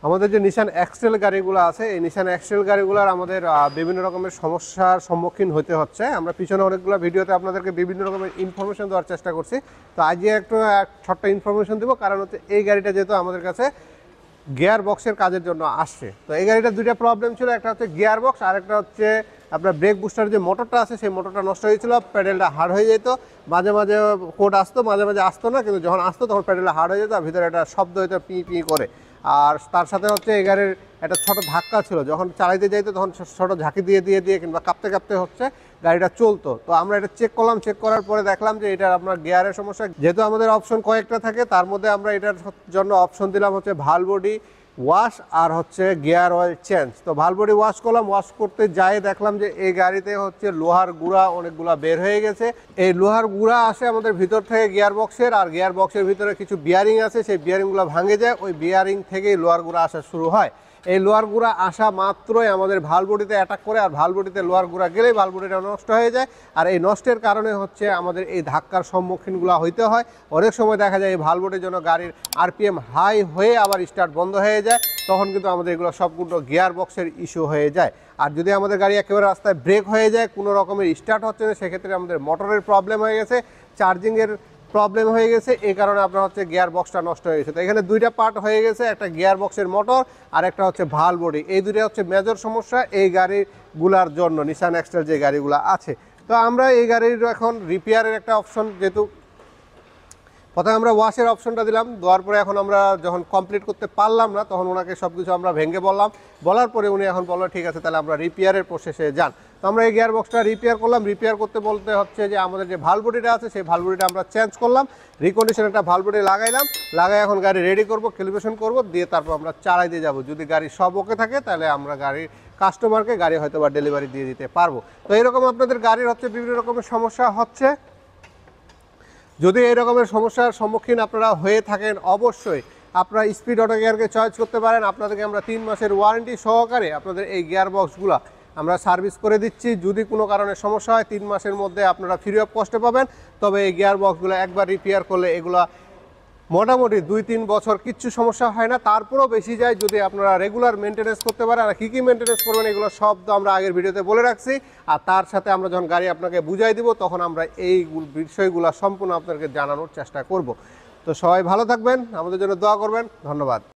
আমাদের যে নিশান এক্সেল গাড়িগুলো আছে, এই নিশান এক্সেল গাড়িগুলোর আমাদের বিভিন্ন রকমের সমস্যার সম্মুখীন হতে হচ্ছে। আমরা পিছনে অনেকগুলো ভিডিওতে আপনাদেরকে বিভিন্ন রকমের ইনফরমেশন দেওয়ার চেষ্টা করছি। তো আজকে একটু ছোট্ট ইনফরমেশন দেবো, কারণ হচ্ছে এই গাড়িটা যেহেতু আমাদের কাছে গিয়ার বক্সের কাজের জন্য আসছে। তো এই গাড়িটার দুইটা প্রবলেম ছিল, একটা হচ্ছে গিয়ার বক্স আর একটা হচ্ছে আপনার ব্রেক বুস্টার যে মোটরটা আছে সেই মোটরটা নষ্ট হয়েছিল, প্যাডেলটা হার্ড হয়ে যেত, মাঝে মাঝে কোড আসতো, মাঝে মাঝে আসতো না, কিন্তু যখন আসতো তখন প্যাডেলটা হার্ড হয়ে যেত আর ভিতরে একটা শব্দ হতো পি পি করে। আর তার সাথে হচ্ছে এই গাড়ির একটা ছোট ধাক্কা ছিল, যখন চালাইতে যাইতো তখন ছোট ঝাঁকি দিয়ে দিয়ে দিয়ে কিংবা কাঁপতে কাঁপতে হচ্ছে গাড়িটা চলতো। তো আমরা এটা চেক করলাম, চেক করার পরে দেখলাম যে এটার আপনার গিয়ারের সমস্যা। যেহেতু আমাদের অপশন কয়েকটা থাকে, তার মধ্যে আমরা এটার জন্য অপশন দিলাম হচ্ছে ভাল বডি ওয়াশ আর হচ্ছে গিয়ার অয়েল চেঞ্জ। তো ভাল বডি ওয়াশ করলাম, ওয়াশ করতে যাই দেখলাম যে এই গাড়িতে হচ্ছে লোহার গুঁড়া অনেকগুলা বের হয়ে গেছে। এই লোহার গুঁড়া আসে আমাদের ভিতর থেকে গিয়ার বক্সের, আর গিয়ার বক্সের ভিতরে কিছু বিয়ারিং আছে, সেই বিয়ারিংগুলো ভাঙে যায়, ওই বিয়ারিং থেকেই লোহার গুঁড়া আসা শুরু হয়। এই লোহার গুঁড়া আসা মাত্রই আমাদের ভাল বডিতে অ্যাটাক করে, আর ভাল বডিতে লোহার গুঁড়া গেলেই ভাল বডিটা নষ্ট হয়ে যায়। আর এই নষ্টের কারণে হচ্ছে আমাদের এই ধাক্কার সম্মুখীনগুলো হইতে হয়। অনেক সময় দেখা যায় এই ভাল বডির জন্য গাড়ির আরপিএম হাই হয়ে আবার স্টার্ট বন্ধ হয়ে যায়, তখন কিন্তু আমাদের এগুলো সবগুলো গিয়ার বক্সের ইস্যু হয়ে যায়। আর যদি আমাদের গাড়ি একেবারে রাস্তায় ব্রেক হয়ে যায়, কোনো রকমের স্টার্ট হচ্ছে না, সেক্ষেত্রে আমাদের মোটরের প্রবলেম হয়ে গেছে, চার্জিংয়ের প্রবলেম হয়ে গেছে, এই কারণে আপনার হচ্ছে গিয়ার বক্সটা নষ্ট হয়ে গেছে। তো এখানে দুইটা পার্ট হয়ে গেছে, একটা গিয়ার বক্সের মোটর আর একটা হচ্ছে ভাল বডি। এই দুইটা হচ্ছে মেজর সমস্যা এই গাড়িগুলার জন্য, নিশান এক্সেল যে গাড়িগুলো আছে। তো আমরা এই গাড়ির এখন রিপেয়ারের একটা অপশন, যেহেতু প্রথমে আমরা ওয়াশের অপশনটা দিলাম, দেওয়ার পরে এখন আমরা যখন কমপ্লিট করতে পারলাম না, তখন ওনাকে সব কিছু আমরা ভেঙে বললাম, বলার পরে উনি এখন বললো ঠিক আছে তাহলে আমরা রিপেয়ারের প্রসেসে যান। তো আমরা এই গিয়ার বক্সটা রিপেয়ার করলাম। রিপেয়ার করতে বলতে হচ্ছে যে আমাদের যে ভাল বডিটা আছে সেই ভাল বডিটা আমরা চেঞ্জ করলাম, রিকন্ডিশন একটা ভাল বডি লাগাইলাম, লাগাই এখন গাড়ি রেডি করবো, ক্যালিব্রেশন করবো, দিয়ে তারপর আমরা চালাই দিয়ে যাবো। যদি গাড়ি সব ওকে থাকে তাহলে আমরা গাড়ির কাস্টমারকে গাড়ি হয়তো বা ডেলিভারি দিয়ে দিতে পারবো। তো এরকম আপনাদের গাড়ির হচ্ছে বিভিন্ন রকমের সমস্যা হচ্ছে। যদি এই রকমের সমস্যার সম্মুখীন আপনারা হয়ে থাকেন, অবশ্যই আপনারা স্পিড অটো গিয়ারকে চয়েস করতে পারেন। আপনাদেরকে আমরা 3 মাসের ওয়ারেন্টি সহকারে আপনাদের এই গিয়ার বক্সগুলো আমরা সার্ভিস করে দিচ্ছি। যদি কোনো কারণে সমস্যা হয় 3 মাসের মধ্যে আপনারা ফ্রি অফ কস্টে পাবেন। তবে এই গিয়ার বক্সগুলো একবার রিপেয়ার করলে এগুলা মোটামুটি 2-3 বছর কিচ্ছু সমস্যা হয় না, তারপরেও বেশি যায় যদি আপনারা রেগুলার মেনটেনেন্স করতে পারেন। আর কী কী মেনটেনেন্স করবেন এগুলো সব তো আমরা আগের ভিডিওতে বলে রাখছি। আর তার সাথে আমরা যখন গাড়ি আপনাকে বুঝাই দিব, তখন আমরা এই বিষয়গুলো সম্পূর্ণ আপনাদেরকে জানানোর চেষ্টা করব। তো সবাই ভালো থাকবেন, আমাদের জন্য দোয়া করবেন। ধন্যবাদ।